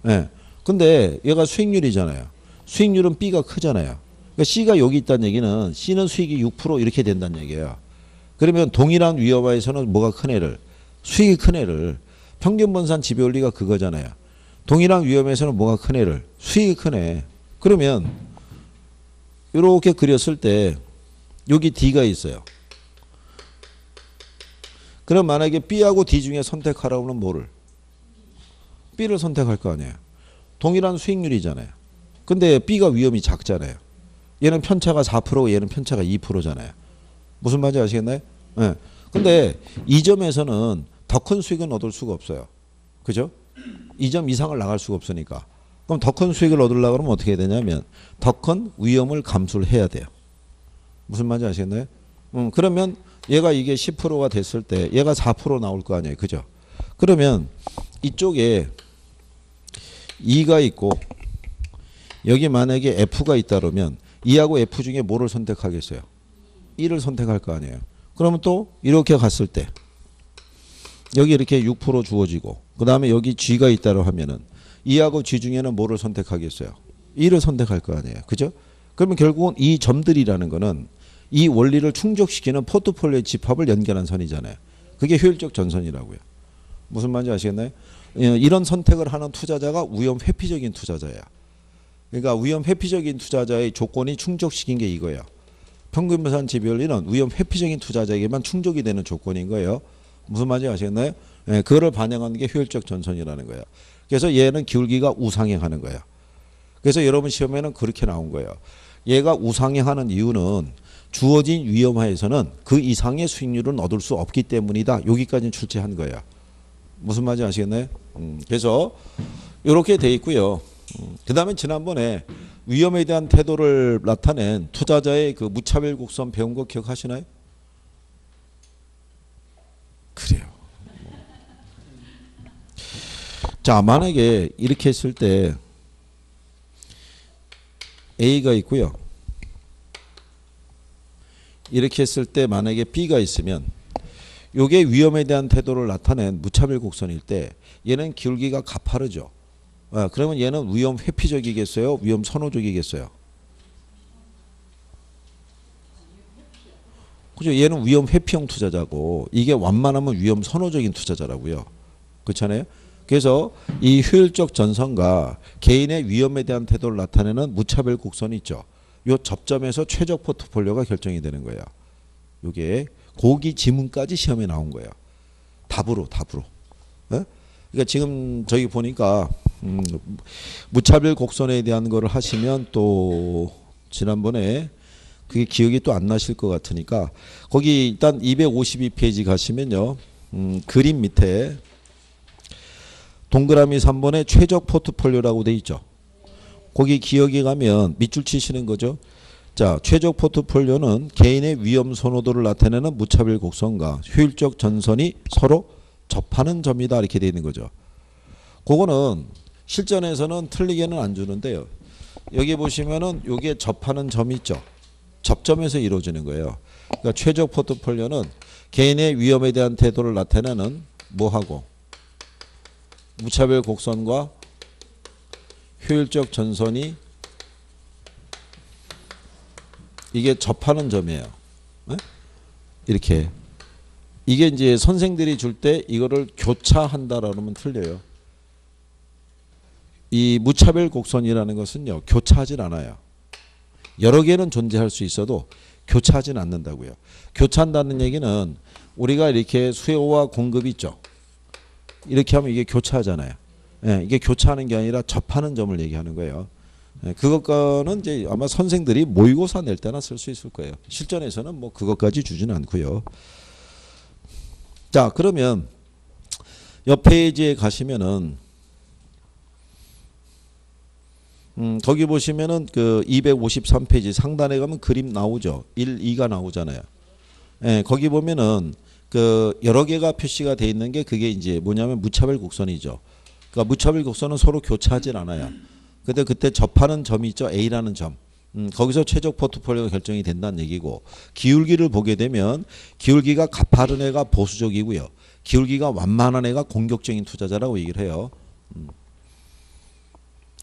예. 근데 얘가 수익률이잖아요. 수익률은 B가 크잖아요. 그러니까 C가 여기 있다는 얘기는 C는 수익이 6% 이렇게 된다는 얘기예요. 그러면 동일한 위험하에서는 뭐가 큰 애를? 수익이 큰 애를. 평균 분산 지배 원리가 그거잖아요. 동일한 위험에서는 뭐가 큰 애를? 수익이 큰 애. 그러면 이렇게 그렸을 때 여기 D가 있어요. 그럼 만약에 B하고 D 중에 선택하라고 하면 뭐를? B를 선택할 거 아니에요. 동일한 수익률이잖아요. 근데 B가 위험이 작잖아요. 얘는 편차가 4%고 얘는 편차가 2%잖아요. 무슨 말인지 아시겠나요? 네. 근데 이 점에서는 더 큰 수익은 얻을 수가 없어요. 그죠? 이 점 이상을 나갈 수가 없으니까. 그럼 더 큰 수익을 얻으려고 하면 어떻게 해야 되냐면 더 큰 위험을 감수를 해야 돼요. 무슨 말인지 아시겠나요? 그러면 얘가 이게 10%가 됐을 때 얘가 4% 나올 거 아니에요. 그죠? 그러면 이쪽에 2가 있고 여기 만약에 F가 있다 그러면 2하고 F 중에 뭐를 선택하겠어요? 1을 선택할 거 아니에요. 그러면 또 이렇게 갔을 때 여기 이렇게 6% 주어지고 그 다음에 여기 G가 있다고 하면은 2하고 G 중에는 뭐를 선택하겠어요? 1을 선택할 거 아니에요. 그죠? 그러면 결국은 이 점들이라는 거는 이 원리를 충족시키는 포트폴리오의 집합을 연결한 선이잖아요. 그게 효율적 전선이라고요. 무슨 말인지 아시겠나요? 이런 선택을 하는 투자자가 위험 회피적인 투자자야. 그러니까 위험 회피적인 투자자의 조건이 충족시킨 게 이거예요. 평균분산 지배원리는 위험 회피적인 투자자에게만 충족이 되는 조건인 거예요. 무슨 말인지 아시겠나요? 그거를 반영하는 게 효율적 전선이라는 거예요. 그래서 얘는 기울기가 우상향하는 거예요. 그래서 여러분 시험에는 그렇게 나온 거예요. 얘가 우상향하는 이유는 주어진 위험하에서는 그 이상의 수익률은 얻을 수 없기 때문이다. 여기까지는 출제한 거예요. 무슨 말인지 아시겠나요? 그래서 이렇게 돼 있고요. 그 다음에 지난번에 위험에 대한 태도를 나타낸 투자자의 그 무차별 곡선 배운 거 기억하시나요? 그래요. 자, 만약에 이렇게 했을 때 A가 있고요. 이렇게 했을 때 만약에 B가 있으면 요게 위험에 대한 태도를 나타낸 무차별 곡선일 때 얘는 기울기가 가파르죠. 그러면 얘는 위험 회피적이겠어요? 위험 선호적이겠어요? 그죠? 얘는 위험 회피형 투자자고 이게 완만하면 위험 선호적인 투자자라고요. 그렇잖아요? 그래서 이 효율적 전선과 개인의 위험에 대한 태도를 나타내는 무차별 곡선이 있죠. 요 접점에서 최적 포트폴리오가 결정이 되는 거예요. 요게 고기 지문까지 시험에 나온 거예요. 답으로. 그러니까 지금 저희 보니까 무차별 곡선에 대한 거를 하시면 또 지난번에 그게 기억이 또 안 나실 것 같으니까 거기 일단 252페이지 가시면요. 그림 밑에 동그라미 3번에 최적 포트폴리오라고 돼 있죠. 거기 기억이 가면 밑줄 치시는 거죠. 자, 최적 포트폴리오는 개인의 위험 선호도를 나타내는 무차별 곡선과 효율적 전선이 서로 접하는 점이다. 이렇게 돼 있는 거죠. 그거는 실전에서는 틀리게는 안 주는데요. 여기 보시면은 요게 접하는 점이 있죠. 접점에서 이루어지는 거예요. 그러니까 최적 포트폴리오는 개인의 위험에 대한 태도를 나타내는 뭐하고 무차별 곡선과 효율적 전선이 이게 접하는 점이에요. 네? 이렇게 이게 이제 선생들이 줄 때 이거를 교차한다라면 틀려요. 이 무차별 곡선이라는 것은요 교차하진 않아요. 여러 개는 존재할 수 있어도 교차하진 않는다고요. 교차한다는 얘기는 우리가 이렇게 수요와 공급이 있죠. 이렇게 하면 이게 교차하잖아요. 예, 이게 교차하는 게 아니라 접하는 점을 얘기하는 거예요. 예, 그것과는 이제 아마 선생들이 모의고사 낼 때나 쓸 수 있을 거예요. 실전에서는 뭐 그것까지 주지는 않고요. 자, 그러면 옆 페이지에 가시면은 거기 보시면은 그 253페이지 상단에 가면 그림 나오죠. 1, 2가 나오잖아요. 예, 거기 보면은 그 여러 개가 표시가 돼 있는 게 그게 이제 뭐냐면 무차별 곡선이죠. 그러니까 무차별 곡선은 서로 교차하진 않아요. 근데 그때 접하는 점이 있죠. A라는 점. 거기서 최적 포트폴리오가 결정이 된다는 얘기고 기울기를 보게 되면 기울기가 가파른 애가 보수적이고요. 기울기가 완만한 애가 공격적인 투자자라고 얘기를 해요.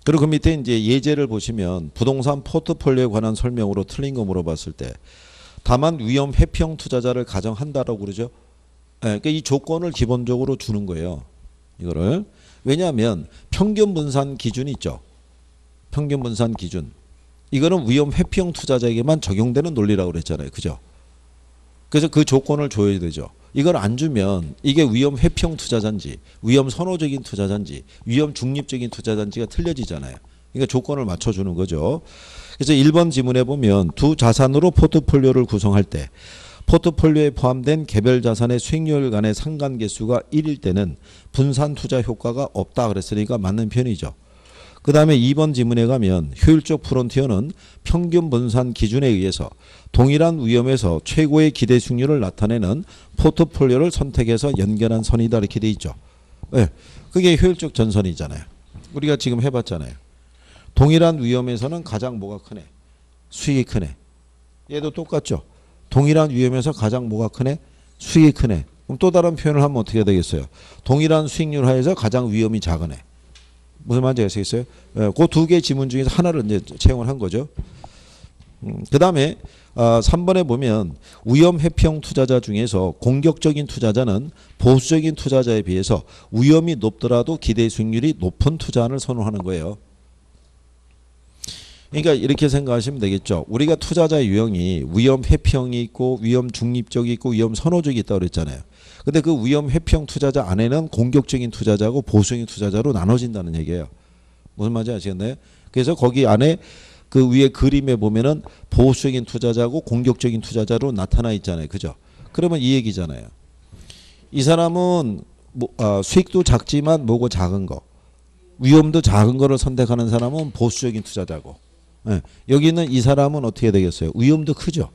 그리고 그 밑에 이제 예제를 보시면 부동산 포트폴리오에 관한 설명으로 틀린 거 물어봤을 때 다만 위험 회피형 투자자를 가정한다라고 그러죠. 그러니까 이 조건을 기본적으로 주는 거예요. 이거를. 왜냐하면 평균 분산 기준이 있죠. 평균 분산 기준. 이거는 위험 회피형 투자자에게만 적용되는 논리라고 그랬잖아요. 그죠? 그래서 그 조건을 줘야 되죠. 이걸 안 주면 이게 위험 회피형 투자자인지 위험 선호적인 투자자인지 위험 중립적인 투자자인지가 틀려지잖아요. 그러니까 조건을 맞춰주는 거죠. 그래서 1번 지문에 보면 두 자산으로 포트폴리오를 구성할 때 포트폴리오에 포함된 개별 자산의 수익률 간의 상관계수가 1일 때는 분산 투자 효과가 없다 그랬으니까 맞는 편이죠. 그 다음에 2번 지문에 가면 효율적 프론티어는 평균 분산 기준에 의해서 동일한 위험에서 최고의 기대 수익률을 나타내는 포트폴리오를 선택해서 연결한 선이다 이렇게 돼 있죠. 네. 그게 효율적 전선이잖아요. 우리가 지금 해봤잖아요. 동일한 위험에서는 가장 뭐가 크네? 수익이 크네. 얘도 똑같죠. 동일한 위험에서 가장 뭐가 크네? 수익이 크네. 그럼 또 다른 표현을 하면 어떻게 되겠어요? 동일한 수익률 하에서 가장 위험이 작으네. 무슨 말인지 아시겠어요? 그 두 개의 지문 중에서 하나를 이제 채용을 한 거죠. 그 다음에 3번에 보면 위험 회피형 투자자 중에서 공격적인 투자자는 보수적인 투자자에 비해서 위험이 높더라도 기대 수익률이 높은 투자안을 선호하는 거예요. 그러니까 이렇게 생각하시면 되겠죠. 우리가 투자자 유형이 위험 회피형이 있고 위험 중립적이 있고 위험 선호적이 있다고 그랬잖아요. 근데 그 위험 회피형 투자자 안에는 공격적인 투자자고 보수적인 투자자로 나눠진다는 얘기예요. 무슨 말인지 아시겠나요? 그래서 거기 안에 그 위에 그림에 보면은 보수적인 투자자고 공격적인 투자자로 나타나 있잖아요. 그죠? 그러면 이 얘기잖아요. 이 사람은 수익도 작지만 뭐고 작은 거. 위험도 작은 거를 선택하는 사람은 보수적인 투자자고. 예. 여기 있는 이 사람은 어떻게 되겠어요? 위험도 크죠.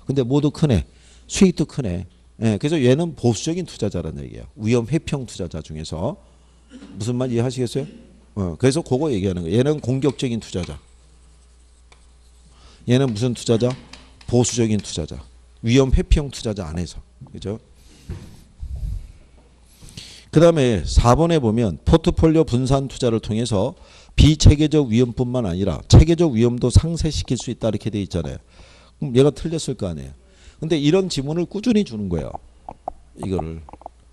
근데 뭐도 크네. 수익도 크네. 예. 그래서 얘는 보수적인 투자자라는 얘기예요. 위험 회피형 투자자 중에서. 무슨 말 이해하시겠어요? 그래서 그거 얘기하는 거예요. 얘는 공격적인 투자자. 얘는 무슨 투자자? 보수적인 투자자. 위험 회피형 투자자 안에서. 그죠? 그 다음에 4번에 보면 포트폴리오 분산 투자를 통해서 비체계적 위험뿐만 아니라 체계적 위험도 상쇄시킬 수 있다 이렇게 돼 있잖아요. 그럼 얘가 틀렸을 거 아니에요. 근데 이런 지문을 꾸준히 주는 거예요. 이거를.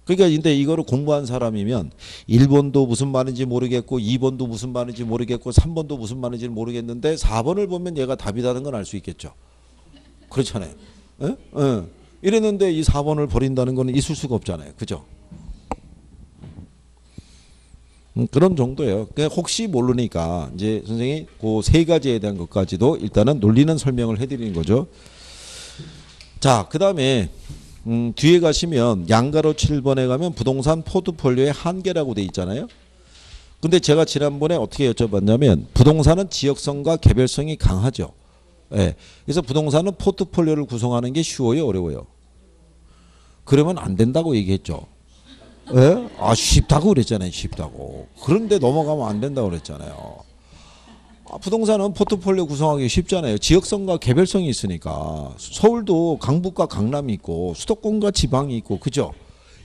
그러니까 근데 이거를 공부한 사람이면 1번도 무슨 말인지 모르겠고 2번도 무슨 말인지 모르겠고 3번도 무슨 말인지 모르겠는데 4번을 보면 얘가 답이라는 건 알 수 있겠죠. 그렇잖아요. 에? 에. 이랬는데 이 4번을 버린다는 거는 있을 수가 없잖아요. 그죠? 그런 정도예요. 그러니까 혹시 모르니까 이제 선생님이 그 세 가지에 대한 것까지도 일단은 논리는 설명을 해드리는 거죠. 자, 그 다음에 뒤에 가시면 양가로 7번에 가면 부동산 포트폴리오의 한계라고 돼 있잖아요. 근데 제가 지난번에 어떻게 여쭤봤냐면 부동산은 지역성과 개별성이 강하죠. 예. 그래서 부동산은 포트폴리오를 구성하는 게 쉬워요, 어려워요? 그러면 안 된다고 얘기했죠. 예? 쉽다고 그랬잖아요. 쉽다고. 그런데 넘어가면 안 된다고 그랬잖아요. 부동산은 포트폴리오 구성하기 쉽잖아요. 지역성과 개별성이 있으니까. 서울도 강북과 강남이 있고 수도권과 지방이 있고 그죠?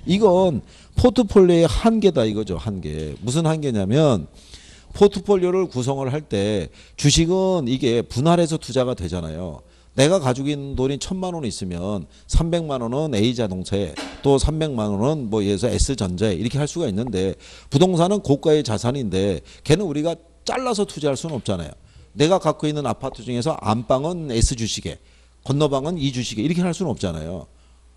이건 포트폴리오의 한계다 이거죠. 한계. 무슨 한계냐면 포트폴리오를 구성을 할 때 주식은 이게 분할해서 투자가 되잖아요. 내가 가지고 있는 돈이 1,000만 원 있으면 300만 원은 A자동차에 또 300만 원은 뭐 예를 들어서 S전자에 이렇게 할 수가 있는데 부동산은 고가의 자산인데 걔는 우리가 잘라서 투자할 수는 없잖아요. 내가 갖고 있는 아파트 중에서 안방은 S주식에 건너방은 E주식에 이렇게 할 수는 없잖아요.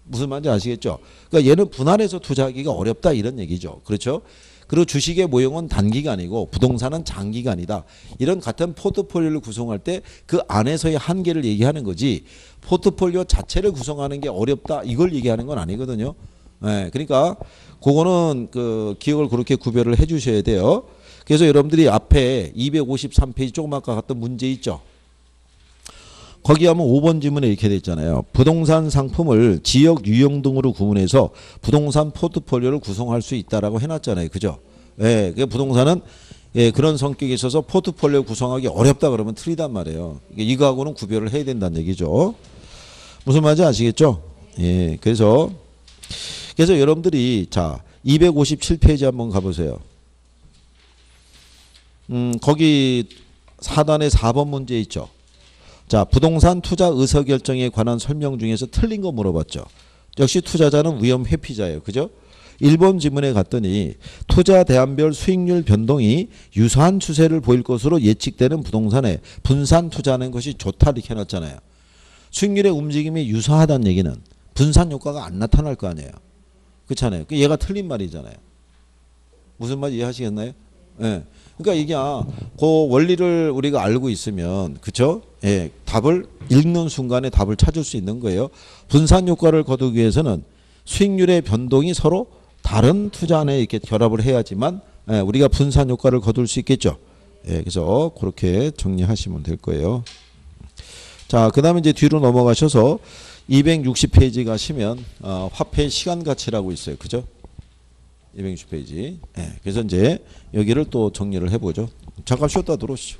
무슨 말인지 아시겠죠? 그러니까 얘는 분할해서 투자하기가 어렵다 이런 얘기죠. 그렇죠? 그리고 주식의 모형은 단기간이고 부동산은 장기간이다. 이런 같은 포트폴리오를 구성할 때 그 안에서의 한계를 얘기하는 거지 포트폴리오 자체를 구성하는 게 어렵다 이걸 얘기하는 건 아니거든요. 네, 그러니까 그거는 그 기억을 그렇게 구별을 해 주셔야 돼요. 그래서 여러분들이 앞에 253페이지 조금 아까 갔던 문제 있죠. 거기 하면 5번 지문에 이렇게 돼 있잖아요. 부동산 상품을 지역 유형 등으로 구분해서 부동산 포트폴리오를 구성할 수 있다라고 해놨잖아요. 그죠? 예, 그 부동산은 예, 그런 성격이 있어서 포트폴리오 구성하기 어렵다 그러면 틀리단 말이에요. 이거하고는 구별을 해야 된다는 얘기죠. 무슨 말인지 아시겠죠? 예, 그래서 여러분들이 자 257페이지 한번 가보세요. 거기 사단에 4번 문제 있죠. 자, 부동산 투자 의사결정에 관한 설명 중에서 틀린 거 물어봤죠. 역시 투자자는 위험 회피자예요. 그죠? 1번 지문에 갔더니 투자 대안별 수익률 변동이 유사한 추세를 보일 것으로 예측되는 부동산에 분산 투자하는 것이 좋다 이렇게 해놨잖아요. 수익률의 움직임이 유사하다는 얘기는 분산 효과가 안 나타날 거 아니에요. 그렇잖아요. 얘가 틀린 말이잖아요. 무슨 말 이해하시겠나요? 예. 그러니까 이게 그 원리를 우리가 알고 있으면 그쵸? 예, 답을 읽는 순간에 답을 찾을 수 있는 거예요. 분산 효과를 거두기 위해서는 수익률의 변동이 서로 다른 투자 안에 이렇게 결합을 해야지만 예, 우리가 분산 효과를 거둘 수 있겠죠. 예, 그래서 그렇게 정리하시면 될 거예요. 자, 그 다음에 이제 뒤로 넘어가셔서 260페이지 가시면 화폐 시간 가치라고 있어요. 그죠? 260페이지. 예, 그래서 이제 여기를 또 정리를 해보죠. 잠깐 쉬었다 들어오시죠.